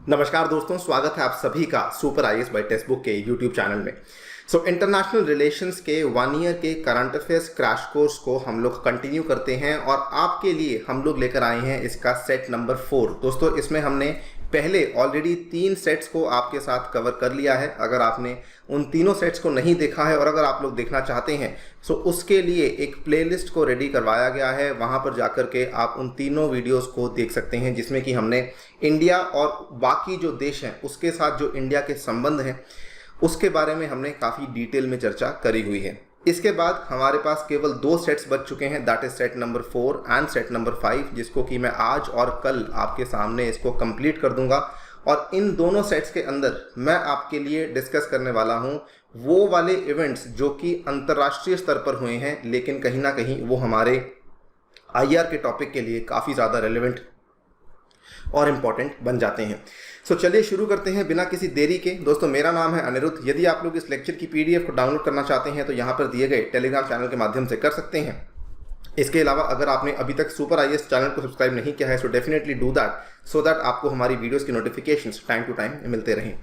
नमस्कार दोस्तों, स्वागत है आप सभी का super IAS by textbook के यूट्यूब चैनल में। इंटरनेशनल रिलेशंस के 1 ईयर के करंट अफेयर्स क्रैश कोर्स को हम लोग कंटिन्यू करते हैं और आपके लिए हम लोग लेकर आए हैं इसका सेट नंबर 4। दोस्तों, इसमें हमने पहले ऑलरेडी 3 सेट्स को आपके साथ कवर कर लिया है। अगर आपने उन तीनों सेट्स को नहीं देखा है और अगर आप लोग देखना चाहते हैं तो उसके लिए एक प्लेलिस्ट को रेडी करवाया गया है। वहां पर जाकर के आप उन तीनों वीडियोस को देख सकते हैं, जिसमें कि हमने इंडिया और बाकी जो देश हैं उसके साथ जो इंडिया के संबंध हैं उसके बारे में हमने काफ़ी डिटेल में चर्चा करी हुई है। इसके बाद हमारे पास केवल 2 सेट्स बच चुके हैं, that is set number 4 and set number 5, जिसको कि मैं आज और कल आपके सामने इसको कंप्लीट कर दूंगा। और इन दोनों सेट्स के अंदर मैं आपके लिए डिस्कस करने वाला हूं वो वाले इवेंट्स जो कि अंतर्राष्ट्रीय स्तर पर हुए हैं, लेकिन कहीं ना कहीं वो हमारे आईआर के टॉपिक के लिए काफ़ी ज़्यादा रेलेवेंट और इम्पॉर्टेंट बन जाते हैं। चलिए शुरू करते हैं बिना किसी देरी के। दोस्तों, मेरा नाम है अनिरुद्ध। यदि आप लोग इस लेक्चर की पीडीएफ को डाउनलोड करना चाहते हैं तो यहाँ पर दिए गए टेलीग्राम चैनल के माध्यम से कर सकते हैं। इसके अलावा अगर आपने अभी तक सुपर आईएएस चैनल को सब्सक्राइब नहीं किया है definitely do that, so that आपको हमारी वीडियोस की नोटिफिकेशंस टाइम टू टाइम मिलते रहें।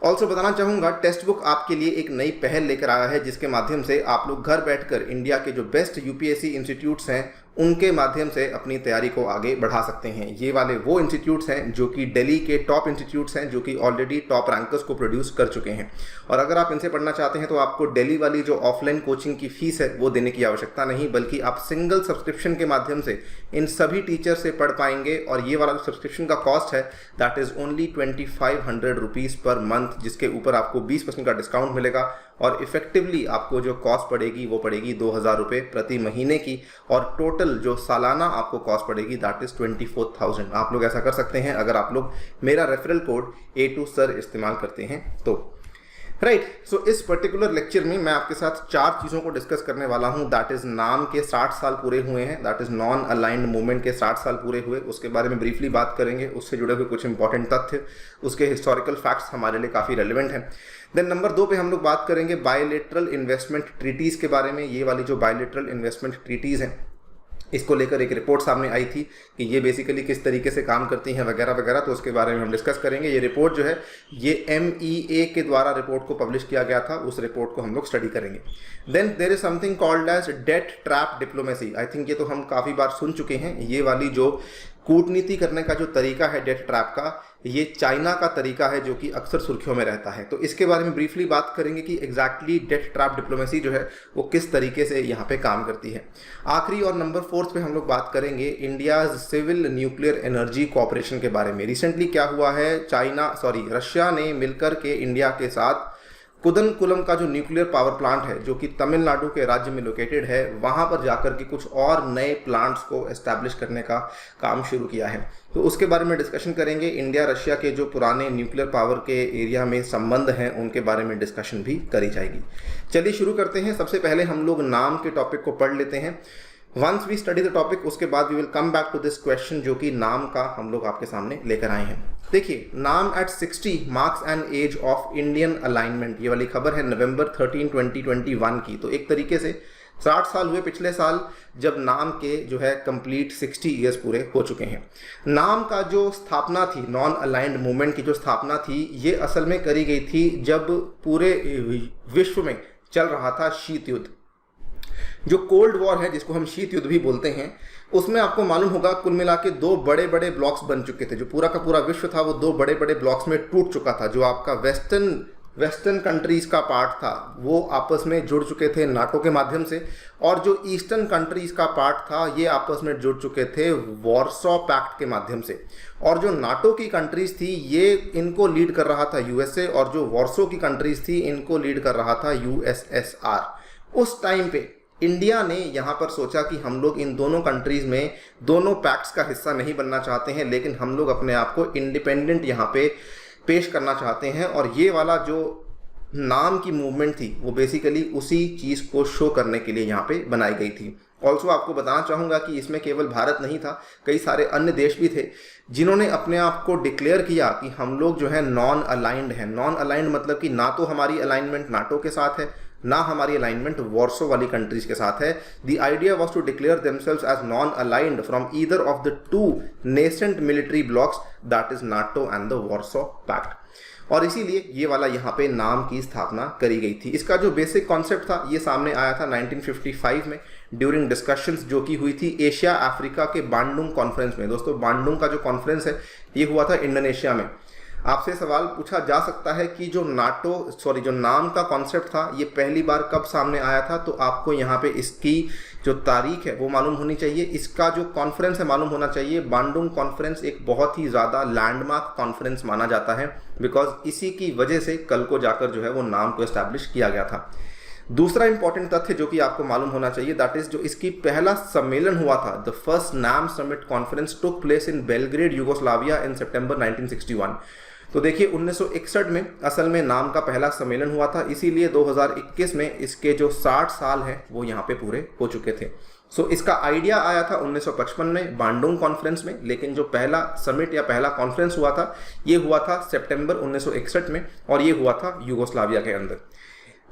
ऑल्सो बताना चाहूँगा, टेक्स्ट बुक आपके लिए एक नई पहल लेकर आया है, जिसके माध्यम से आप लोग घर बैठकर इंडिया के जो बेस्ट यूपीएससी इंस्टीट्यूट्स हैं उनके माध्यम से अपनी तैयारी को आगे बढ़ा सकते हैं। ये वाले वो इंस्टीट्यूट्स हैं जो कि दिल्ली के टॉप इंस्टीट्यूट्स हैं, जो कि ऑलरेडी टॉप रैंकर्स को प्रोड्यूस कर चुके हैं। और अगर आप इनसे पढ़ना चाहते हैं तो आपको दिल्ली वाली जो ऑफलाइन कोचिंग की फीस है वो देने की आवश्यकता नहीं, बल्कि आप सिंगल सब्सक्रिप्शन के माध्यम से इन सभी टीचर से पढ़ पाएंगे। और ये वाला जो सब्सक्रिप्शन का कॉस्ट है that is only 2500 rupees per month, जिसके ऊपर आपको 20% का डिस्काउंट मिलेगा और इफेक्टिवली आपको जो कॉस्ट पड़ेगी वो पड़ेगी 2000 रुपये प्रति महीने की, और टोटल जो सालाना आपको कॉस्ट पड़ेगी दैट इज 24,000। आप लोग ऐसा कर सकते हैं अगर आप लोग मेरा रेफरल कोड A2SIR इस्तेमाल करते हैं तो। इस पर्टिकुलर लेक्चर में मैं आपके साथ 4 चीज़ों को डिस्कस करने वाला हूं। दैट इज नाम के 60 साल पूरे हुए हैं, that is non aligned movement के 60 साल पूरे हुए, उसके बारे में ब्रीफली बात करेंगे, उससे जुड़े हुए कुछ इंपॉर्टेंट तथ्य, उसके हिस्टोरिकल फैक्ट्स हमारे लिए काफ़ी रेलिवेंट हैं। देन नंबर 2 पे हम लोग बात करेंगे बायलैटरल इन्वेस्टमेंट ट्रीटीज़ के बारे में। ये वाली जो बायलैटरल इन्वेस्टमेंट ट्रीटीज़ हैं इसको लेकर एक रिपोर्ट सामने आई थी कि ये बेसिकली किस तरीके से काम करती हैं वगैरह वगैरह, तो उसके बारे में हम डिस्कस करेंगे। ये रिपोर्ट जो है ये MEA के द्वारा रिपोर्ट को पब्लिश किया गया था, उस रिपोर्ट को हम लोग स्टडी करेंगे। Then there is something called as debt trap diplomacy. I think ये तो हम काफ़ी बार सुन चुके हैं। ये वाली जो कूटनीति करने का जो तरीका है डेट ट्रैप का, ये चाइना का तरीका है जो कि अक्सर सुर्खियों में रहता है। तो इसके बारे में ब्रीफली बात करेंगे कि एग्जैक्टली डेट ट्रैप डिप्लोमेसी जो है वो किस तरीके से यहाँ पे काम करती है। आखिरी और नंबर 4 पे हम लोग बात करेंगे India's civil nuclear energy cooperation के बारे में। रिसेंटली क्या हुआ है, रशिया ने मिलकर के इंडिया के साथ कुदनकुलम का जो न्यूक्लियर पावर प्लांट है जो कि तमिलनाडु के राज्य में लोकेटेड है, वहां पर जाकर के कुछ और नए प्लांट्स को एस्टैब्लिश करने का काम शुरू किया है। तो उसके बारे में डिस्कशन करेंगे। इंडिया रशिया के जो पुराने न्यूक्लियर पावर के एरिया में संबंध हैं उनके बारे में डिस्कशन भी करी जाएगी। चलिए शुरू करते हैं। सबसे पहले हम लोग नाम के टॉपिक को पढ़ लेते हैं। Once we study the topic, उसके बाद we will come back to this question जो कि नाम का हम लोग आपके सामने लेकर आए हैं। देखिए, NAM at 60 marks an age of Indian alignment, ये वाली खबर है नवंबर 13, 2021 की। तो एक तरीके से 60 साल हुए पिछले साल जब नाम के जो है कंप्लीट 60 ईयर्स पूरे हो चुके हैं। नाम का जो स्थापना थी, नॉन अलाइंड मूवमेंट की जो स्थापना थी, ये असल में करी गई थी जब पूरे विश्व में चल रहा था शीत युद्ध। जो कोल्ड वॉर है जिसको हम शीत युद्ध भी बोलते हैं, उसमें आपको मालूम होगा कुल मिला के 2 बड़े बड़े ब्लॉक्स बन चुके थे। जो पूरा का पूरा विश्व था वो 2 बड़े बड़े ब्लॉक्स में टूट चुका था। जो आपका वेस्टर्न कंट्रीज का पार्ट था वो आपस में जुड़ चुके थे नाटो के माध्यम से, और जो ईस्टर्न कंट्रीज का पार्ट था ये आपस में जुड़ चुके थे वॉर्सो पैक्ट के माध्यम से। और जो नाटो की कंट्रीज थी ये इनको लीड कर रहा था यूएसए, और जो वॉर्सो की कंट्रीज थी इनको लीड कर रहा था USSR। उस टाइम पे इंडिया ने यहाँ पर सोचा कि हम लोग इन दोनों कंट्रीज में दोनों पैक्ट्स का हिस्सा नहीं बनना चाहते हैं, लेकिन हम लोग अपने आप को इंडिपेंडेंट यहाँ पे पेश करना चाहते हैं। और ये वाला जो नाम की मूवमेंट थी वो बेसिकली उसी चीज़ को शो करने के लिए यहाँ पे बनाई गई थी। ऑल्सो आपको बताना चाहूँगा कि इसमें केवल भारत नहीं था, कई सारे अन्य देश भी थे जिन्होंने अपने आप को डिक्लेयर किया कि हम लोग जो है नॉन अलाइंड हैं। नॉन अलाइंड मतलब कि ना तो हमारी अलाइनमेंट नाटो के साथ है, ना हमारी अलाइनमेंट वॉर्सो वाली कंट्रीज के साथ है। The idea was to declare themselves as non aligned from either of the two nascent military blocs, that is NATO and the Warsaw Pact. और इसीलिए ये वाला यहाँ पे नाम की स्थापना करी गई थी। इसका जो बेसिक कॉन्सेप्ट था ये सामने आया था 1955 में ड्यूरिंग डिस्कशंस जो की हुई थी एशिया अफ्रीका के बांडुंग कॉन्फ्रेंस में। दोस्तों बांडुंग का जो कॉन्फ्रेंस है ये हुआ था इंडोनेशिया में। आपसे सवाल पूछा जा सकता है कि जो जो नाम का कॉन्सेप्ट था ये पहली बार कब सामने आया था, तो आपको यहाँ पे इसकी जो तारीख है वो मालूम होनी चाहिए, इसका जो कॉन्फ्रेंस है मालूम होना चाहिए। बांडुंग कॉन्फ्रेंस एक बहुत ही ज़्यादा लैंडमार्क कॉन्फ्रेंस माना जाता है, बिकॉज इसी की वजह से कल को जाकर जो है वो नाम को एस्टैब्लिश किया गया था। दूसरा इंपॉर्टेंट तथ्य जो कि आपको मालूम होना चाहिए, दैट इज जो इसकी पहला सम्मेलन हुआ था, the first NAM summit conference took place in Belgrade Yugoslavia in September 1961। तो देखिए 1961 में असल में नाम का पहला सम्मेलन हुआ था, इसीलिए 2021 में इसके जो 60 साल हैं वो यहाँ पे पूरे हो चुके थे। सो इसका आइडिया आया था 1955 में बांडुंग कॉन्फ्रेंस में, लेकिन जो पहला समिट या पहला कॉन्फ्रेंस हुआ था ये हुआ था सितंबर 1961 में, और ये हुआ था यूगोस्लाविया के अंदर।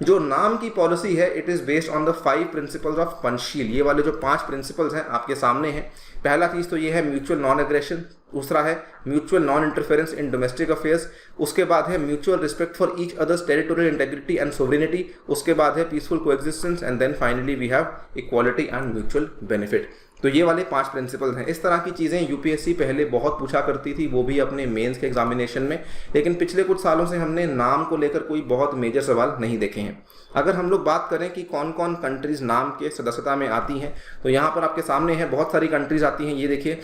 जो नाम की पॉलिसी है it is based on the 5 principles of Panchsheel. ये वाले जो 5 प्रिंसिपल्स हैं आपके सामने हैं। पहला चीज़ तो ये है म्यूचुअल नॉन एग्रेशन, दूसरा है mutual non interference in domestic affairs, उसके बाद है mutual respect for each others territorial integrity and sovereignty, उसके बाद है peaceful coexistence, and then finally we have equality and mutual benefit. तो ये वाले 5 प्रिंसिपल्स हैं। इस तरह की चीज़ें यूपीएससी पहले बहुत पूछा करती थी, वो भी अपने मेंस के एग्जामिनेशन में, लेकिन पिछले कुछ सालों से हमने नाम को लेकर कोई बहुत मेजर सवाल नहीं देखे हैं। अगर हम लोग बात करें कि कौन कौन कंट्रीज नाम के सदस्यता में आती हैं, तो यहाँ पर आपके सामने है बहुत सारी कंट्रीज आती हैं। ये देखिए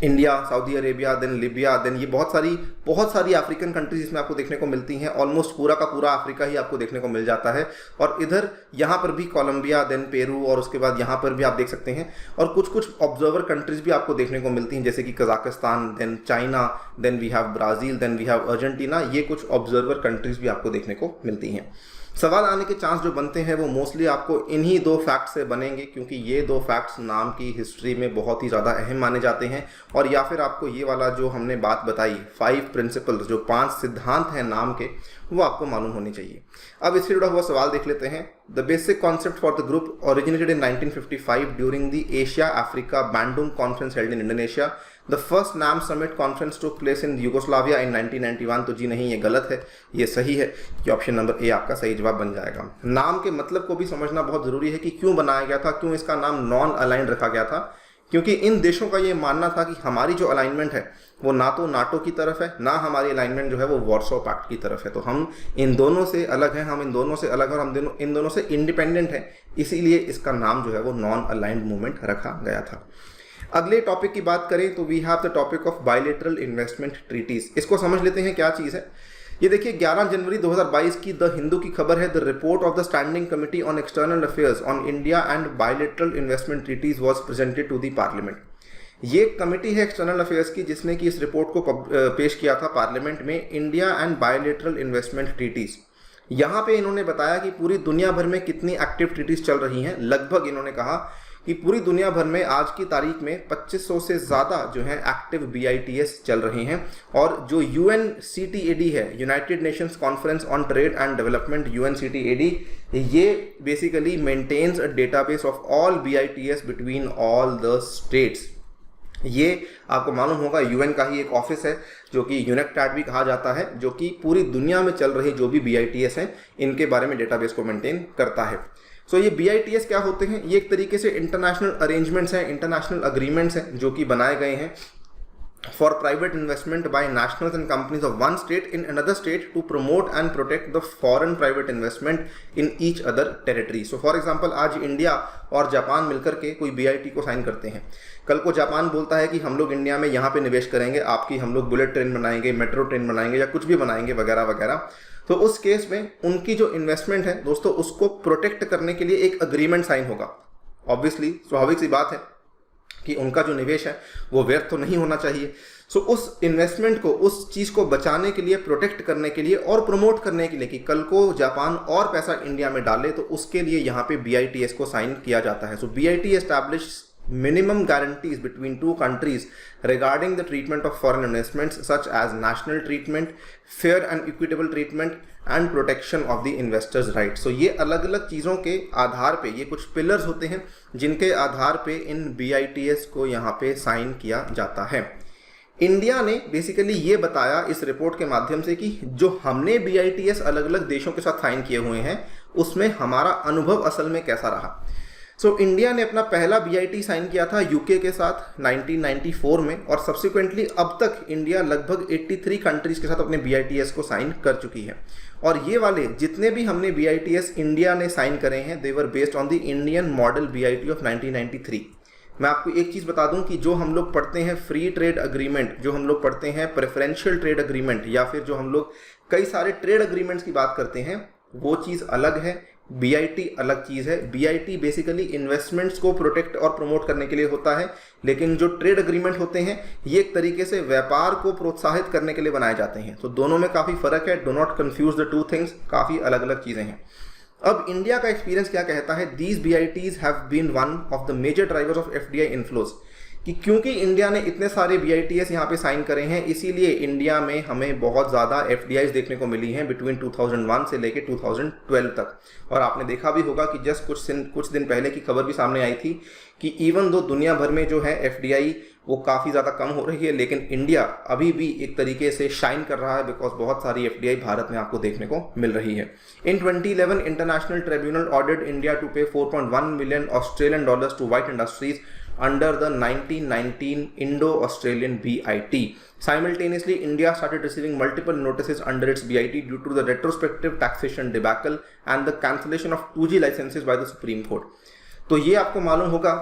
India, Saudi Arabia, then Libya, then ये बहुत सारी अफ्रीकन कंट्रीज इसमें आपको देखने को मिलती हैं। ऑलमोस्ट पूरा का पूरा अफ्रीका ही आपको देखने को मिल जाता है। और इधर यहाँ पर भी कोलंबिया, देन पेरू, और उसके बाद यहाँ पर भी आप देख सकते हैं। और कुछ ऑब्जर्वर कंट्रीज भी आपको देखने को मिलती हैं, जैसे कि Kazakhstan, then China, then we have Brazil, then we have Argentina. ये कुछ ऑब्जर्वर कंट्रीज भी आपको देखने को मिलती हैं। सवाल आने के चांस जो बनते हैं वो मोस्टली आपको इन्हीं 2 फैक्ट्स से बनेंगे, क्योंकि ये 2 फैक्ट्स नाम की हिस्ट्री में बहुत ही ज़्यादा अहम माने जाते हैं। और या फिर आपको ये वाला जो हमने बात बताई 5 प्रिंसिपल्स, जो 5 सिद्धांत हैं नाम के, वो आपको मालूम होने चाहिए। अब इससे जुड़ा हुआ सवाल देख लेते हैं। The basic concept for the group originated in 1955 during the Asia Africa Bandung conference held in Indonesia. The first NAM summit conference took place in Yugoslavia in 1991। तो जी नहीं, ये गलत है, ये सही है। ये ऑप्शन नंबर ए आपका सही जवाब बन जाएगा। नाम के मतलब को भी समझना बहुत ज़रूरी है कि क्यों बनाया गया था, क्यों इसका नाम नॉन अलाइंड रखा गया था। क्योंकि इन देशों का ये मानना था कि हमारी जो अलाइनमेंट है वो ना तो नाटो की तरफ है, ना हमारी अलाइनमेंट जो है वो वॉर्सो पैक्ट की तरफ है। तो हम इन दोनों से अलग हैं, हम इन दोनों से अलग हैं, और हम इन दोनों से इंडिपेंडेंट हैं। इसीलिए इसका नाम जो है वो नॉन अलाइंड मूवमेंट रखा गया था। अगले टॉपिक की बात करें तो we have the topic of bilateral investment treaties. इसको समझ लेते हैं क्या चीज़ है। ये देखिए 11 जनवरी 2022 की द हिंदू की खबर है। The report of the standing committee on external affairs on India and bilateral investment treaties was presented to the parliament. ये कमेटी है एक्सटर्नल अफेयर्स की जिसने कि इस रिपोर्ट को पेश किया था पार्लियामेंट में, India and bilateral investment treaties. यहाँ पे इन्होंने बताया कि पूरी दुनिया भर में कितनी एक्टिव ट्रीटीज चल रही हैं। लगभग इन्होंने कहा कि पूरी दुनिया भर में आज की तारीख में 2500 से ज़्यादा जो है एक्टिव BITS चल रहे हैं। और जो UNCTAD है, united nations conference on trade and development, UNCTAD, ये basically maintains a database of all BITS between all the states. ये आपको मालूम होगा UN का ही एक ऑफिस है जो कि यूनेक्टैड भी कहा जाता है, जो कि पूरी दुनिया में चल रही जो भी BITS हैं इनके बारे में डेटाबेस को मेंटेन करता है। सो ये BITS क्या होते हैं? ये एक तरीके से इंटरनेशनल अरेंजमेंट्स हैं, इंटरनेशनल अग्रीमेंट्स हैं जो कि बनाए गए हैं for private investment by nationals and companies of one state in another state to promote and protect the foreign private investment in each other territory. So for example आज India और Japan मिलकर के कोई BIT को sign करते हैं। कल को जापान बोलता है कि हम लोग इंडिया में यहाँ पे निवेश करेंगे, आपकी हम लोग बुलेट ट्रेन बनाएंगे, मेट्रो ट्रेन बनाएंगे, या कुछ भी बनाएंगे वगैरह वगैरह। तो उस केस में उनकी जो इन्वेस्टमेंट है दोस्तों, उसको प्रोटेक्ट करने के लिए एक अग्रीमेंट साइन होगा। ऑब्वियसली स्वाभाविक सी बात है कि उनका जो निवेश है वो व्यर्थ तो नहीं होना चाहिए। सो उस इन्वेस्टमेंट को, उस चीज़ को बचाने के लिए, प्रोटेक्ट करने के लिए और प्रमोट करने के लिए कि कल को जापान और पैसा इंडिया में डाले, तो उसके लिए यहाँ पे BITS को साइन किया जाता है। सो BIT establish minimum guarantees between two countries regarding the treatment of foreign investments such as national treatment, fair and equitable treatment and protection of the investors' rights. So ये अलग अलग चीज़ों के आधार पे ये कुछ पिलर्स होते हैं जिनके आधार पे इन BITS को यहाँ पे साइन किया जाता है. इंडिया ने बेसिकली ये बताया इस रिपोर्ट के माध्यम से कि जो हमने BITS अलग अलग देशों के साथ साइन किए हुए हैं उसमें हमारा अनुभव असल में कैसा रहा. सो इंडिया ने अपना पहला BIT साइन किया था यूके के साथ 1994 में और सब्सिक्वेंटली अब तक इंडिया लगभग 83 कंट्रीज के साथ अपने BITS को साइन कर चुकी है. और ये वाले जितने भी हमने BITS इंडिया ने साइन करे हैं they were based on the Indian model BIT of 1993. मैं आपको एक चीज़ बता दूं कि जो हम लोग पढ़ते हैं फ्री ट्रेड अग्रीमेंट, जो हम लोग पढ़ते हैं प्रेफरेंशियल ट्रेड अग्रीमेंट या फिर जो हम लोग कई सारे ट्रेड अग्रीमेंट्स की बात करते हैं वो चीज़ अलग है, BIT अलग चीज़ है. BIT बेसिकली इन्वेस्टमेंट्स को प्रोटेक्ट और प्रमोट करने के लिए होता है, लेकिन जो ट्रेड अग्रीमेंट होते हैं ये एक तरीके से व्यापार को प्रोत्साहित करने के लिए बनाए जाते हैं. तो दोनों में काफ़ी फ़र्क है. Do not confuse the two things, काफ़ी अलग अलग चीज़ें हैं. अब इंडिया का एक्सपीरियंस क्या कहता है. These BITs have been one of the major drivers of FDI inflows. कि क्योंकि इंडिया ने इतने सारे BITS यहाँ पे साइन करे हैं इसीलिए इंडिया में हमें बहुत ज़्यादा FDIs देखने को मिली हैं बिटवीन 2001 से लेके 2012 तक. और आपने देखा भी होगा कि जस्ट कुछ दिन पहले की खबर भी सामने आई थी कि इवन दो दुनिया भर में जो है FDI वो काफ़ी ज़्यादा कम हो रही है लेकिन इंडिया अभी भी एक तरीके से शाइन कर रहा है बिकॉज बहुत सारी FDI भारत में आपको देखने को मिल रही है. In 2011 international tribunal ordered India to pay 4.1 million Australian dollars to White Industries under the 1919 Indo-Australian BIT. Simultaneously, India started receiving multiple notices under its BIT due to the retrospective taxation debacle and the cancellation of 2G licenses by the Supreme Court. तो ये आपको मालूम होगा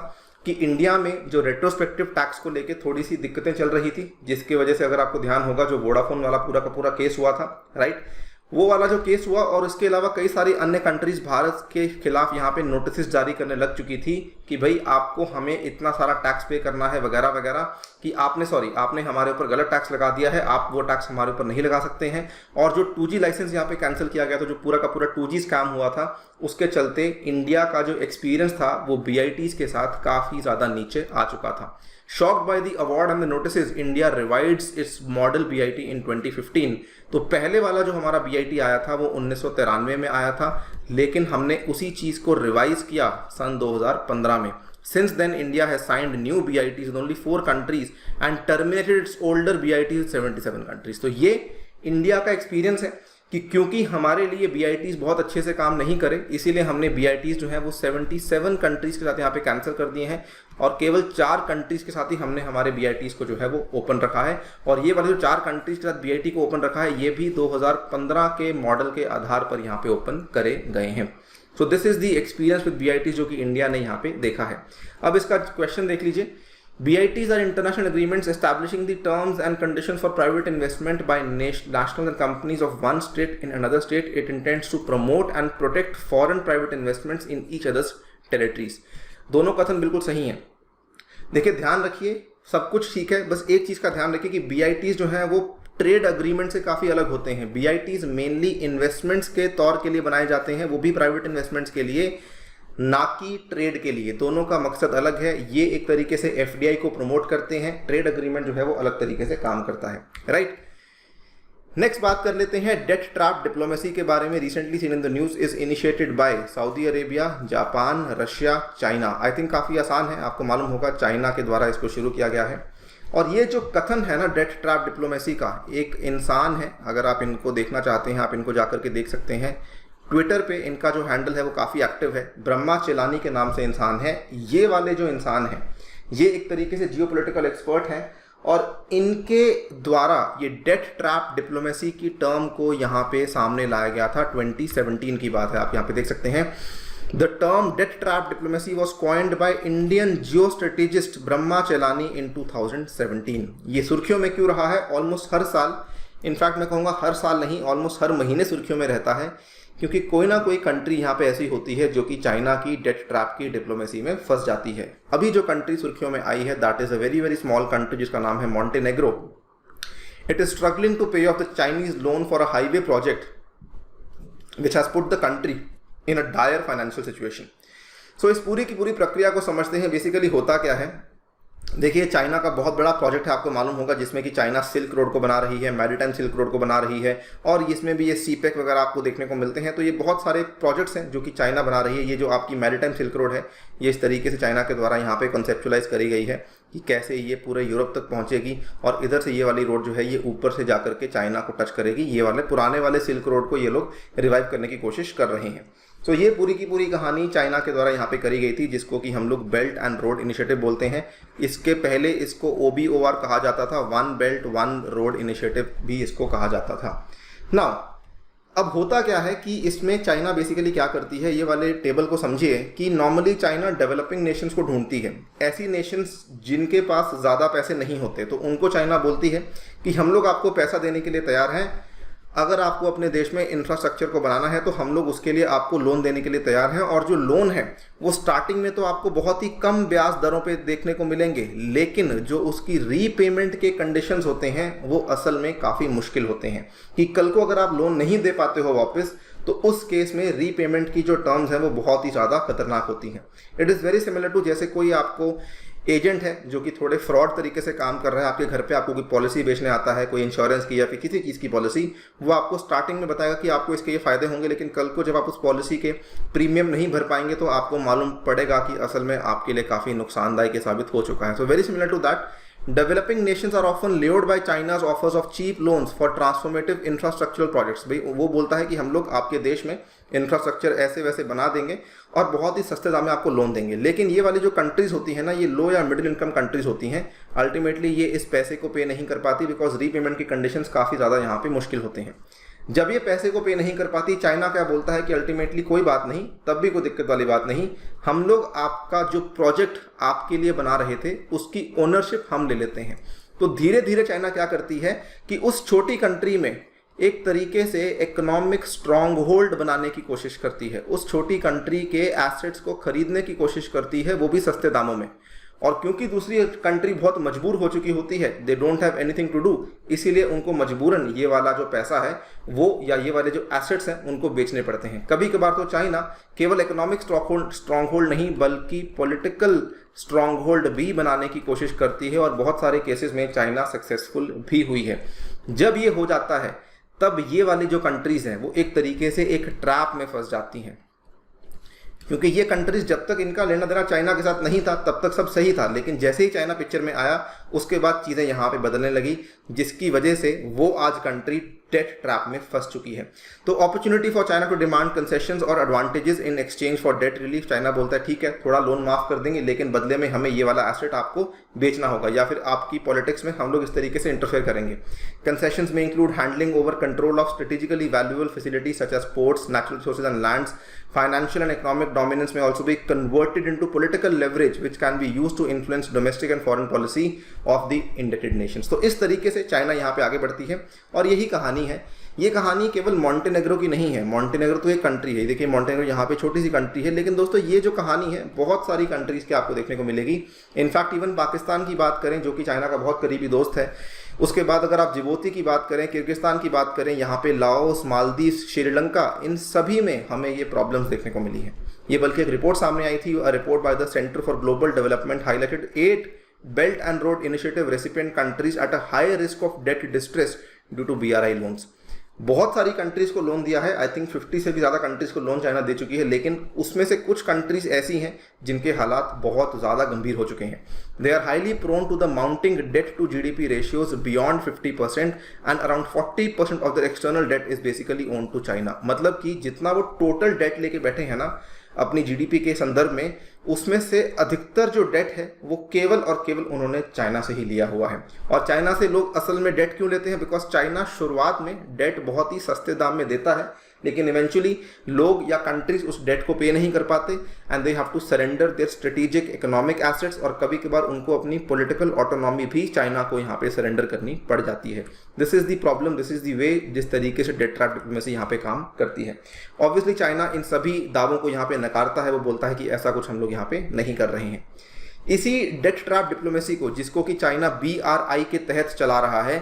कि India में जो retrospective tax को लेके थोड़ी सी दिक्कतें चल रही थी जिसकी वजह से अगर आपको ध्यान होगा जो वोडाफोन वाला पूरा का पूरा केस हुआ था, राइट, वो वाला जो केस हुआ और इसके अलावा कई सारी अन्य कंट्रीज भारत के खिलाफ यहाँ पे नोटिस जारी करने लग चुकी थी कि भाई आपको हमें इतना सारा टैक्स पे करना है वगैरह वगैरह, कि आपने हमारे ऊपर गलत टैक्स लगा दिया है, आप वो टैक्स हमारे ऊपर नहीं लगा सकते हैं. और जो 2G लाइसेंस यहाँ पे कैंसिल किया गया था, जो पूरा का पूरा 2G स्कैम हुआ था, उसके चलते इंडिया का जो एक्सपीरियंस था वो BITs के साथ काफ़ी ज़्यादा नीचे आ चुका था. Shocked by the award and the notices, India revised its model BIT in 2015. तो पहले वाला जो हमारा BIT आया था वो 1993 में आया था, लेकिन हमने उसी चीज़ को रिवाइज किया सन 2015 में. Since then, India has signed new BITs with only 4 countries and terminated its older BITs with 77 countries. तो ये इंडिया का एक्सपीरियंस है कि क्योंकि हमारे लिए BITs बहुत अच्छे से काम नहीं करे इसीलिए हमने BITs जो है वो 77 कंट्रीज़ के साथ यहाँ पे कैंसिल कर दिए हैं और केवल 4 कंट्रीज़ के साथ ही हमने हमारे BITs को जो है वो ओपन रखा है. और ये वाले जो 4 कंट्रीज़ के साथ BIT को ओपन रखा है ये भी 2015 के मॉडल के आधार पर यहाँ पे ओपन करे गए हैं. So this is the experience with BITs जो कि इंडिया ने यहाँ पे देखा है. अब इसका क्वेश्चन देख लीजिए. BITs are international agreements establishing the terms and conditions for private investment by nationals and companies of one state in another state. It intends to promote and protect foreign private investments in each other's territories. दोनों कथन बिल्कुल सही हैं. देखिए ध्यान रखिए, सब कुछ ठीक है, बस एक चीज़ का ध्यान रखिए कि BITs जो हैं वो ट्रेड अग्रीमेंट से काफ़ी अलग होते हैं. BITs मेनली इन्वेस्टमेंट्स के तौर के लिए बनाए जाते हैं, वो भी प्राइवेट इन्वेस्टमेंट्स के लिए, ना कि ट्रेड के लिए. दोनों का मकसद अलग है. ये एक तरीके से FDI को प्रमोट करते हैं, ट्रेड अग्रीमेंट जो है वो अलग तरीके से काम करता है, राइट. नेक्स्ट बात कर लेते हैं डेट ट्रैप डिप्लोमेसी के बारे में. Recently seen in the news is initiated by Saudi Arabia, Japan, Russia, China. I think काफ़ी आसान है, आपको मालूम होगा चाइना के द्वारा इसको शुरू किया गया है. और ये जो कथन है ना डेट ट्रैप डिप्लोमेसी का, एक इंसान है, अगर आप इनको देखना चाहते हैं आप इनको जाकर के देख सकते हैं. ट्विटर पे इनका जो हैंडल है वो काफ़ी एक्टिव है, ब्रह्मा चेलानी के नाम से इंसान है. ये वाले जो इंसान हैं ये एक तरीके से जियोपॉलिटिकल एक्सपर्ट हैं और इनके द्वारा ये डेट ट्रैप डिप्लोमेसी की टर्म को यहाँ पे सामने लाया गया था. 2017 की बात है, आप यहाँ पे देख सकते हैं. The term debt trap diplomacy was coined by Indian geostrategist Brahma Chelani in 2017. ये सुर्खियों में क्यों रहा है? ऑलमोस्ट हर साल, इनफैक्ट मैं कहूँगा हर साल नहीं, ऑलमोस्ट हर महीने सुर्खियों में रहता है क्योंकि कोई ना कोई कंट्री यहाँ पे ऐसी होती है जो कि चाइना की डेट ट्रैप की डिप्लोमेसी में फंस जाती है. अभी जो कंट्री सुर्खियों में आई है that is a very very small country जिसका नाम है Montenegro. It is struggling to pay off the Chinese loan for a highway project which has put the country in a dire financial situation. सो इस पूरी की पूरी प्रक्रिया को समझते हैं। बेसिकली होता क्या है, देखिए चाइना का बहुत बड़ा प्रोजेक्ट है, आपको मालूम होगा, जिसमें कि चाइना सिल्क रोड को बना रही है, मैरीटाइम सिल्क रोड को बना रही है, और इसमें भी ये सीपेक वगैरह आपको देखने को मिलते हैं। तो ये बहुत सारे प्रोजेक्ट्स हैं जो कि चाइना बना रही है। ये जो आपकी मैरीटाइम सिल्क रोड है, ये इस तरीके से चाइना के द्वारा यहाँ पे कॉन्सेप्चुलाइज करी गई है कि कैसे ये पूरे यूरोप तक पहुँचेगी, और इधर से ये वाली रोड जो है ये ऊपर से जाकर के चाइना को टच करेगी। ये वाले पुराने वाले सिल्क रोड को ये लोग रिवाइव करने की कोशिश कर रहे हैं। तो ये पूरी की पूरी कहानी चाइना के द्वारा यहाँ पे करी गई थी, जिसको कि हम लोग बेल्ट एंड रोड इनिशिएटिव बोलते हैं। इसके पहले इसको OBOR कहा जाता था, one belt one road initiative भी इसको कहा जाता था। नाउ अब होता क्या है कि इसमें चाइना बेसिकली क्या करती है, ये वाले टेबल को समझिए कि नॉर्मली चाइना डेवलपिंग नेशंस को ढूंढती है, ऐसी नेशंस जिनके पास ज़्यादा पैसे नहीं होते, तो उनको चाइना बोलती है कि हम लोग आपको पैसा देने के लिए तैयार हैं। अगर आपको अपने देश में इंफ्रास्ट्रक्चर को बनाना है तो हम लोग उसके लिए आपको लोन देने के लिए तैयार हैं, और जो लोन है वो स्टार्टिंग में तो आपको बहुत ही कम ब्याज दरों पे देखने को मिलेंगे, लेकिन जो उसकी रीपेमेंट के कंडीशंस होते हैं वो असल में काफ़ी मुश्किल होते हैं कि कल को अगर आप लोन नहीं दे पाते हो वापस, तो उस केस में रीपेमेंट की जो टर्म्स हैं वो बहुत ही ज़्यादा खतरनाक होती हैं। It is very similar to जैसे कोई आपको एजेंट है जो कि थोड़े फ्रॉड तरीके से काम कर रहा है आपके घर पे, आपको कोई पॉलिसी बेचने आता है, कोई इंश्योरेंस की या फिर किसी चीज़ की पॉलिसी, वो आपको स्टार्टिंग में बताएगा कि आपको इसके ये फायदे होंगे, लेकिन कल को जब आप उस पॉलिसी के प्रीमियम नहीं भर पाएंगे तो आपको मालूम पड़ेगा कि असल में आपके लिए काफ़ी नुकसानदायक साबित हो चुका है। So very similar to that, developing nations are often lured by China's offers of cheap loans for transformative infrastructural projects. भाई वो बोलता है कि हम लोग आपके देश में इंफ्रास्ट्रक्चर ऐसे वैसे बना देंगे और बहुत ही सस्ते दाम में आपको लोन देंगे। लेकिन ये वाली जो कंट्रीज होती है ना, ये लो या मिडिल इनकम कंट्रीज होती हैं, अल्टीमेटली ये इस पैसे को पे नहीं कर पाती, बिकॉज रीपेमेंट की कंडीशंस काफ़ी ज़्यादा यहाँ पे मुश्किल होते हैं। जब ये पैसे को पे नहीं कर पाती, चाइना क्या बोलता है कि अल्टीमेटली कोई बात नहीं, तब भी कोई दिक्कत वाली बात नहीं, हम लोग आपका जो प्रोजेक्ट आपके लिए बना रहे थे उसकी ओनरशिप हम ले लेते हैं। तो धीरे धीरे चाइना क्या करती है कि उस छोटी कंट्री में एक तरीके से इकोनॉमिक स्ट्रॉन्ग होल्ड बनाने की कोशिश करती है, उस छोटी कंट्री के एसेट्स को खरीदने की कोशिश करती है, वो भी सस्ते दामों में। और क्योंकि दूसरी कंट्री बहुत मजबूर हो चुकी होती है, they don't have anything to do, इसीलिए उनको मजबूरन ये वाला जो पैसा है वो या ये वाले जो एसेट्स हैं उनको बेचने पड़ते हैं। कभी कभार तो चाइना केवल इकोनॉमिक स्ट्रॉन्ग होल्ड नहीं बल्कि पॉलिटिकल स्ट्रॉन्ग होल्ड भी बनाने की कोशिश करती है, और बहुत सारे केसेस में चाइना सक्सेसफुल भी हुई है। जब ये हो जाता है तब ये वाली जो कंट्रीज हैं वो एक तरीके से एक ट्रैप में फंस जाती हैं, क्योंकि ये कंट्रीज जब तक इनका लेना देना चाइना के साथ नहीं था तब तक सब सही था, लेकिन जैसे ही चाइना पिक्चर में आया उसके बाद चीज़ें यहाँ पे बदलने लगी, जिसकी वजह से वो आज कंट्री डेट ट्रैप में फंस चुकी है। तो opportunity for China to demand concessions और advantages in exchange for debt relief, China बोलता है ठीक है थोड़ा लोन माफ कर देंगे, लेकिन बदले में हमें ये वाला एसेट आपको बेचना होगा, या फिर आपकी पॉलिटिक्स में हम लोग इस तरीके से इंटरफेयर करेंगे। कंसेशंस में include handling over control of strategically valuable facilities such as ports, natural resources and lands. Financial and economic dominance may also be converted into political leverage which can be used to influence domestic and foreign policy of the indebted nations। तो इस तरीके से China यहाँ पे आगे बढ़ती है, और यही कहानी है। ये कहानी केवल मॉन्टेनेग्रो की नहीं है, मॉन्टेनेग्रो तो एक कंट्री है, देखिए मॉन्टेनेग्रो यहाँ पे छोटी सी कंट्री है, लेकिन दोस्तों ये जो कहानी है बहुत सारी कंट्रीज की आपको देखने को मिलेगी। इनफैक्ट इवन पाकिस्तान की बात करें जो कि चाइना का बहुत करीबी दोस्त है, उसके बाद अगर आप जिबूती की बात करें, किर्गिस्तान की बात करें, यहाँ पे लाओस, मालदीव, श्रीलंका, इन सभी में हमें ये प्रॉब्लम्स देखने को मिली है। ये बल्कि एक रिपोर्ट सामने आई थी, a report by the Center for Global Development highlighted 8 Belt and Road Initiative recipient countries at a high risk of debt distress due to BRI loans. बहुत सारी कंट्रीज को लोन दिया है, आई थिंक 50 से भी ज़्यादा कंट्रीज को loan China दे चुकी है, लेकिन उसमें से कुछ कंट्रीज ऐसी हैं जिनके हालात बहुत ज़्यादा गंभीर हो चुके हैं। They are highly prone to the mounting debt to GDP ratios beyond 50% and around 40% of the external debt is basically owed to China. मतलब कि जितना वो टोटल डेट लेके बैठे हैं ना अपनी GDP के संदर्भ में, उसमें से अधिकतर जो डेट है वो केवल और केवल उन्होंने चाइना से ही लिया हुआ है। और चाइना से लोग असल में डेट क्यों लेते हैं? बिकॉज चाइना शुरुआत में डेट बहुत ही सस्ते दाम में देता है, लेकिन इवेंचुअली लोग या कंट्रीज उस डेट को पे नहीं कर पाते and they have to surrender their strategic economic assets, और कभी कभार उनको अपनी पॉलिटिकल ऑटोनॉमी भी चाइना को यहाँ पे सरेंडर करनी पड़ जाती है। This is the problem, this is the way जिस तरीके से डेट ट्रैप डिप्लोमेसी यहाँ पे काम करती है। ऑब्वियसली चाइना इन सभी दावों को यहाँ पे नकारता है, वो बोलता है कि ऐसा कुछ हम लोग यहाँ पे नहीं कर रहे हैं। इसी डेट ट्रैप डिप्लोमेसी को, जिसको कि चाइना BRI के तहत चला रहा है,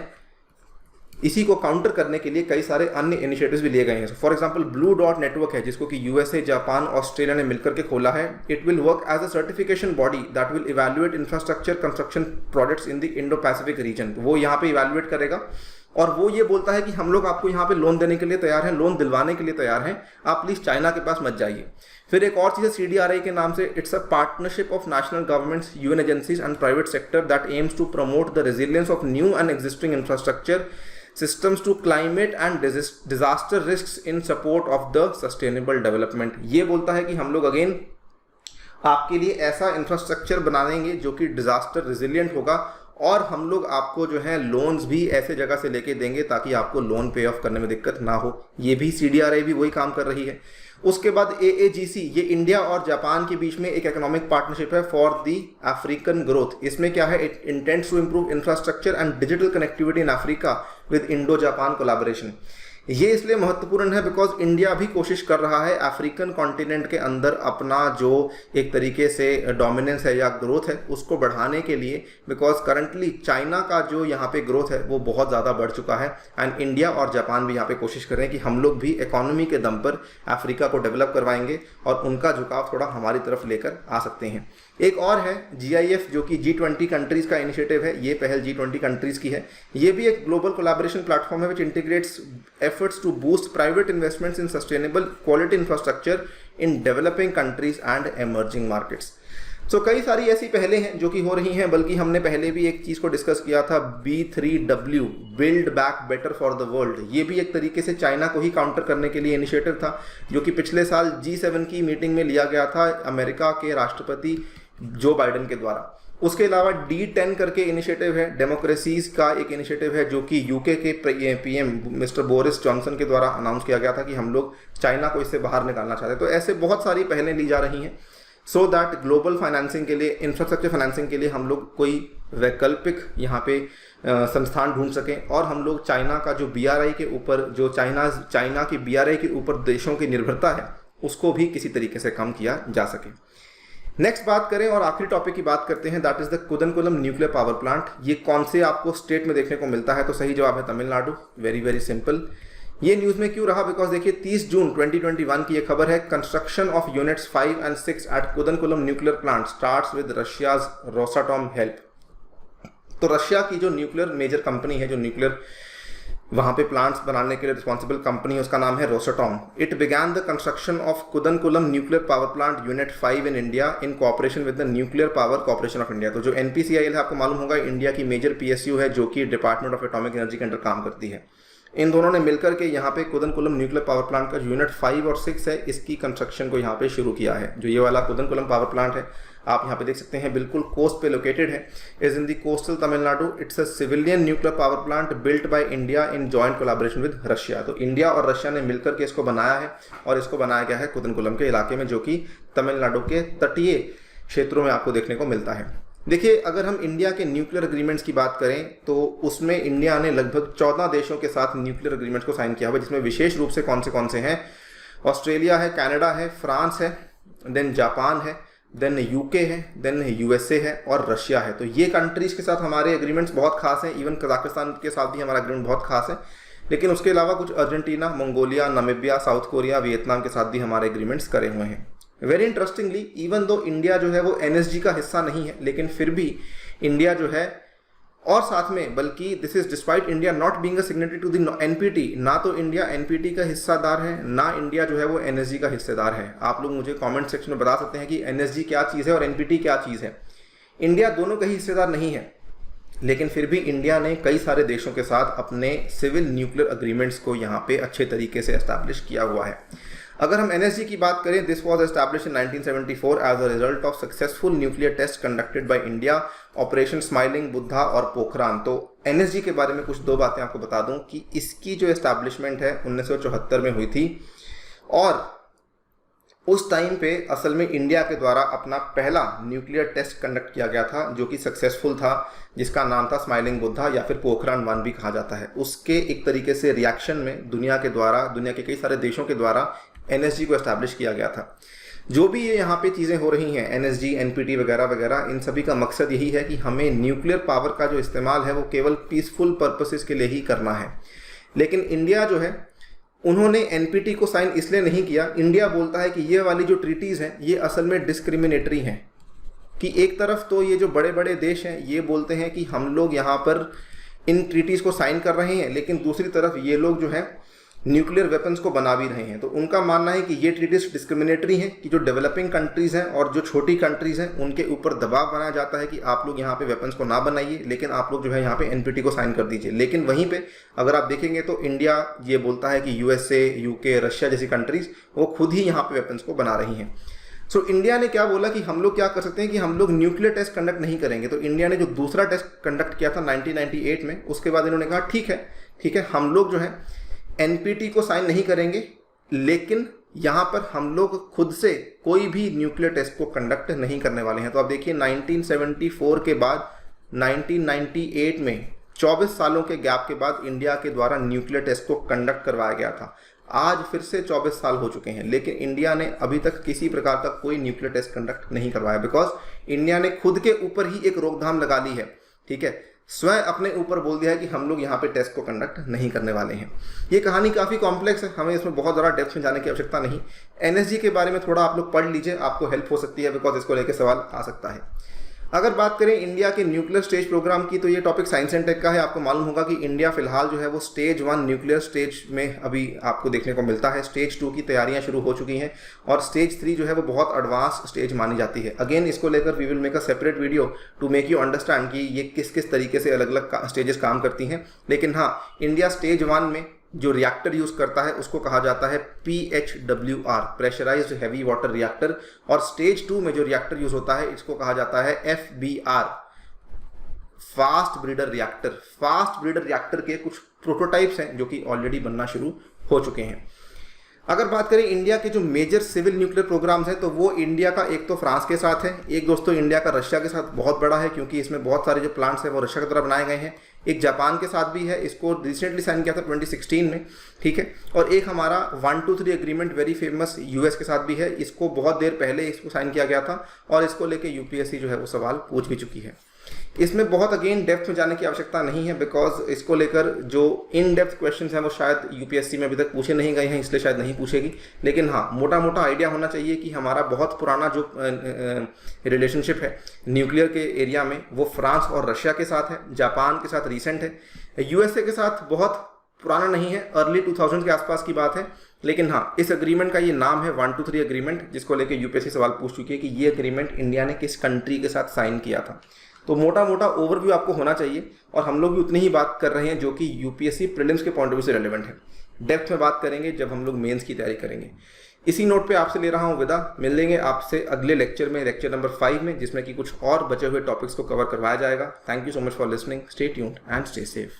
इसी को काउंटर करने के लिए कई सारे अन्य इनिशिएटिव्स भी लिए गए हैं। For example blue dot network है, जिसको कि यूएसए, जापान, ऑस्ट्रेलिया ने मिलकर के खोला है। It will work as a certification body that will evaluate infrastructure construction projects in the Indo Pacific region. वो यहाँ पे इवैल्यूएट करेगा और वो ये बोलता है कि हम लोग आपको यहाँ पे लोन देने के लिए तैयार हैं, लोन दिलवाने के लिए तैयार हैं, आप प्लीज चाइना के पास मत जाइए। फिर एक और चीज है CDRI के नाम से, it's a partnership of national governments, UN agencies and private sector that aims to promote the resilience of new and existing infrastructure systems to climate and disaster risks in support of the sustainable development। ये बोलता है कि हम लोग again आपके लिए ऐसा infrastructure बनाएंगे जो कि डिजास्टर रेजिलिएंट होगा और हम लोग आपको जो है लोन्स भी ऐसे जगह से लेके देंगे ताकि आपको लोन पे ऑफ करने में दिक्कत ना हो। ये भी CDRI भी वही काम कर रही है। उसके बाद AAGC, ये इंडिया और जापान के बीच में एक इकोनॉमिक पार्टनरशिप है फॉर द अफ्रीकन ग्रोथ। इसमें क्या है, it intends to improve infrastructure and digital connectivity in Africa with Indo Japan collaboration. ये इसलिए महत्वपूर्ण है बिकॉज इंडिया भी कोशिश कर रहा है अफ्रीकन कॉन्टिनेंट के अंदर अपना जो एक तरीके से डोमिनेंस है या ग्रोथ है उसको बढ़ाने के लिए, बिकॉज करंटली चाइना का जो यहाँ पे ग्रोथ है वो बहुत ज़्यादा बढ़ चुका है एंड इंडिया और जापान भी यहाँ पे कोशिश कर रहे हैं कि हम लोग भी इकोनॉमी के दम पर अफ्रीका को डेवलप करवाएंगे और उनका झुकाव थोड़ा हमारी तरफ लेकर आ सकते हैं। एक और है GIF जो कि G20 कंट्रीज का इनिशिएटिव है। ये पहल G20 कंट्रीज की है। ये भी एक ग्लोबल कोलैबोरेशन प्लेटफॉर्म है विच integrates efforts to boost private investments in sustainable quality infrastructure in developing countries and emerging markets। So कई सारी ऐसी पहलें हैं जो कि हो रही हैं, बल्कि हमने पहले भी एक चीज़ को डिस्कस किया था, B3W, build back better for the world. ये भी एक तरीके से चाइना को ही काउंटर करने के लिए इनिशिएटिव था जो कि पिछले साल G7 की मीटिंग में लिया गया था अमेरिका के राष्ट्रपति जो बाइडेन के द्वारा। उसके अलावा D10 करके इनिशिएटिव है, डेमोक्रेसीज का एक इनिशिएटिव है जो कि यूके के PM मिस्टर बोरिस जॉनसन के द्वारा अनाउंस किया गया था कि हम लोग चाइना को इससे बाहर निकालना चाहते हैं। तो ऐसे बहुत सारी पहलें ली जा रही हैं सो दैट ग्लोबल फाइनेंसिंग के लिए, इंफ्रास्ट्रक्चर फाइनेंसिंग के लिए हम लोग कोई वैकल्पिक यहाँ पे संस्थान ढूंढ सकें और हम लोग चाइना का जो BRI के ऊपर, जो चाइना की BRI के ऊपर देशों की निर्भरता है उसको भी किसी तरीके से कम किया जा सके। नेक्स्ट बात करें और आखिरी टॉपिक की बात करते हैं, that is the Kudankulam nuclear power plant. ये कौन से आपको स्टेट में देखने को मिलता है, तो सही जवाब है तमिलनाडु। Very very simple. ये न्यूज़ में क्यों रहा, बिकॉज देखिए 30 जून 2021 की ये खबर है, construction of units 5 and 6 at Kudankulam nuclear plant starts with Russia's Rosatom help. तो रशिया की जो न्यूक्लियर मेजर कंपनी है, जो न्यूक्लियर वहाँ पे प्लांट्स बनाने के लिए रिस्पॉन्सिबल कंपनी है, उसका नाम है Rosatom. It began the construction of Kudankulam nuclear power plant unit 5 in India in cooperation with the nuclear power corporation of India. तो जो NPCIL है, आपको मालूम होगा, इंडिया की मेजर PSU है जो कि डिपार्टमेंट ऑफ एटॉमिक एनर्जी के अंडर काम करती है। इन दोनों ने मिलकर के यहाँ पे कुदनकुलम न्यूक्लियर पावर प्लांट का यूनिट 5 और 6 है, इसकी कंस्ट्रक्शन को यहाँ पे शुरू किया है। जो ये वाला कुदनकुलम पावर प्लांट है, आप यहाँ पे देख सकते हैं, बिल्कुल कोस्ट पे लोकेटेड है, is in the coastal Tamil Nadu. It's a civilian nuclear power plant built by India in joint collaboration with Russia. तो इंडिया और रशिया ने मिलकर के इसको बनाया है और इसको बनाया गया है कुदनकुलम के इलाके में, जो कि तमिलनाडु के तटीय क्षेत्रों में आपको देखने को मिलता है। देखिए, अगर हम इंडिया के न्यूक्लियर एग्रीमेंट्स की बात करें तो उसमें इंडिया ने लगभग 14 देशों के साथ न्यूक्लियर एग्रीमेंट्स को साइन किया हुआ है, जिसमें विशेष रूप से कौन से हैं, ऑस्ट्रेलिया है, कनाडा है, फ्रांस है, देन जापान है, देन यूके है, देन USA है और रशिया है। तो ये कंट्रीज के साथ हमारे एग्रीमेंट्स बहुत खास हैं। इवन कजाकिस्तान के साथ भी हमारा एग्रीमेंट बहुत खास है। लेकिन उसके अलावा कुछ Argentina, Mongolia, Namibia, south Korea, Vietnam के साथ भी हमारे एग्रीमेंट्स करे हुए हैं। Very interestingly, even though India जो है वो NSG का हिस्सा नहीं है, लेकिन फिर भी इंडिया जो है, और साथ में बल्कि this is despite India not being a signatory to the NPT, ना तो इंडिया NPT का हिस्सेदार है, ना इंडिया जो है वो NSG का हिस्सेदार है। आप लोग मुझे कमेंट सेक्शन में बता सकते हैं कि NSG क्या चीज़ है और NPT क्या चीज़ है। इंडिया दोनों का ही हिस्सेदार नहीं है, लेकिन फिर भी इंडिया ने कई सारे देशों के साथ अपने सिविल न्यूक्लियर एग्रीमेंट्स को यहाँ पे अच्छे तरीके से एस्टैब्लिश किया हुआ है। अगर हम NSG की बात करें, this was established in 1974 as a result of successful nuclear test conducted by India, Operation Smiling Buddha और पोखरान। तो NSG के बारे में कुछ दो बातें आपको बता दूं कि इसकी जो एस्टैब्लिशमेंट है 1974 में हुई थी और उस टाइम पे असल में इंडिया के द्वारा अपना पहला न्यूक्लियर टेस्ट कंडक्ट किया गया था जो कि सक्सेसफुल था, जिसका नाम था स्माइलिंग बुद्धा या फिर पोखरान 1 भी कहा जाता है। उसके एक तरीके से रिएक्शन में दुनिया के कई सारे देशों के द्वारा NSG को एस्टैब्लिश किया गया था। जो भी ये यहाँ पे चीज़ें हो रही हैं, एनएसजी, एनपीटी वगैरह वगैरह, इन सभी का मकसद यही है कि हमें न्यूक्लियर पावर का जो इस्तेमाल है वो केवल पीसफुल पर्पसेस के लिए ही करना है। लेकिन इंडिया जो है, उन्होंने एनपीटी को साइन इसलिए नहीं किया। इंडिया बोलता है कि ये वाली जो ट्रीटीज़ हैं ये असल में डिस्क्रिमिनेटरी हैं, कि एक तरफ तो ये जो बड़े बड़े देश हैं ये बोलते हैं कि हम लोग यहाँ पर इन ट्रीटीज़ को साइन कर रहे हैं, लेकिन दूसरी तरफ ये लोग जो है न्यूक्लियर वेपन्स को बना भी रहे हैं। तो उनका मानना है कि ये ट्रीटीज डिस्क्रिमिनेटरी हैं, कि जो डेवलपिंग कंट्रीज़ हैं और जो छोटी कंट्रीज़ हैं उनके ऊपर दबाव बनाया जाता है कि आप लोग यहाँ पे वेपन्स को ना बनाइए, लेकिन आप लोग जो है यहाँ पे एनपीटी को साइन कर दीजिए। लेकिन वहीं पे अगर आप देखेंगे तो इंडिया ये बोलता है कि यूएसए, यूके, रशिया जैसी कंट्रीज़ वो खुद ही यहाँ पे वेपन्स को बना रही हैं। सो इंडिया ने क्या बोला कि हम लोग क्या कर सकते हैं कि हम लोग न्यूक्लियर टेस्ट कंडक्ट नहीं करेंगे। तो इंडिया ने जो दूसरा टेस्ट कंडक्ट किया था 1998 में, उसके बाद इन्होंने कहा ठीक है हम लोग जो है एनपीटी को साइन नहीं करेंगे, लेकिन यहाँ पर हम लोग खुद से कोई भी न्यूक्लियर टेस्ट को कंडक्ट नहीं करने वाले हैं। तो आप देखिए 1974 के बाद 1998 में 24 सालों के गैप के बाद इंडिया के द्वारा न्यूक्लियर टेस्ट को कंडक्ट करवाया गया था। आज फिर से 24 साल हो चुके हैं, लेकिन इंडिया ने अभी तक किसी प्रकार का कोई न्यूक्लियर टेस्ट कंडक्ट नहीं करवाया, बिकॉज इंडिया ने खुद के ऊपर ही एक रोकथाम लगा ली है। ठीक है, स्वयं अपने ऊपर बोल दिया है कि हम लोग यहाँ पे टेस्ट को कंडक्ट नहीं करने वाले हैं। ये कहानी काफ़ी कॉम्प्लेक्स है, हमें इसमें बहुत ज़्यादा डेप्थ में जाने की आवश्यकता नहीं। एनएसजी के बारे में थोड़ा आप लोग पढ़ लीजिए, आपको हेल्प हो सकती है, बिकॉज इसको लेकर सवाल आ सकता है। अगर बात करें इंडिया के न्यूक्लियर स्टेज प्रोग्राम की, तो ये टॉपिक साइंस एंड टेक का है। आपको मालूम होगा कि इंडिया फिलहाल जो है वो स्टेज 1 न्यूक्लियर स्टेज में अभी आपको देखने को मिलता है। स्टेज 2 की तैयारियां शुरू हो चुकी हैं और स्टेज 3 जो है वो बहुत एडवांस स्टेज मानी जाती है। अगेन इसको लेकर we will make a separate video to make you understand कि ये किस किस तरीके से अलग अलग स्टेजेस काम करती हैं। लेकिन हाँ, इंडिया स्टेज 1 में जो रिएक्टर यूज करता है उसको कहा जाता है PHWR, pressurised heavy water reactor, और स्टेज 2 में जो रिएक्टर यूज होता है इसको कहा जाता है FBR, fast breeder reactor. Fast breeder reactor के कुछ प्रोटोटाइप्स हैं जो कि ऑलरेडी बनना शुरू हो चुके हैं। अगर बात करें इंडिया के जो मेजर सिविल न्यूक्लियर प्रोग्राम्स हैं, तो वो इंडिया का एक तो फ्रांस के साथ है, एक दोस्तों इंडिया का रशिया के साथ बहुत बड़ा है, क्योंकि इसमें बहुत सारे जो प्लांट्स हैं वो रशिया की तरह बनाए गए हैं। एक जापान के साथ भी है, इसको रिसेंटली साइन किया था 2016 में। ठीक है, और एक हमारा 123 एग्रीमेंट वेरी फेमस यूएस के साथ भी है, इसको बहुत देर पहले इसको साइन किया गया था और इसको लेके यूपीएससी जो है वो सवाल पूछ भी चुकी है। इसमें बहुत अगेन डेप्थ में जाने की आवश्यकता नहीं है, बिकॉज इसको लेकर जो इन डेप्थ क्वेश्चंस हैं वो शायद यूपीएससी में अभी तक पूछे नहीं गए हैं, इसलिए शायद नहीं पूछेगी। लेकिन हाँ, मोटा मोटा आइडिया होना चाहिए कि हमारा बहुत पुराना जो रिलेशनशिप है न्यूक्लियर के एरिया में वो फ्रांस और रशिया के साथ है, जापान के साथ रिसेंट है, यूएसए के साथ बहुत पुराना नहीं है, अर्ली 2000 के आसपास की बात है। लेकिन हाँ, इस एग्रीमेंट का ये नाम है 123 एग्रीमेंट, जिसको लेकर यूपीएससी सवाल पूछ चुकी है कि ये एग्रीमेंट इंडिया ने किस कंट्री के साथ साइन किया था। तो मोटा मोटा ओवरव्यू आपको होना चाहिए, और हम लोग भी उतनी ही बात कर रहे हैं जो कि यूपीएससी प्रीलिम्स के पॉइंट ऑफ व्यू से रेलेवेंट है। डेप्थ में बात करेंगे जब हम लोग मेंस की तैयारी करेंगे। इसी नोट पे आपसे ले रहा हूँ विदा। मिल लेंगे आपसे अगले लेक्चर में, लेक्चर नंबर 5 में, जिसमें कि कुछ और बचे हुए टॉपिक्स को कवर करवाया जाएगा। Thank you so much for listening. Stay tuned and stay safe.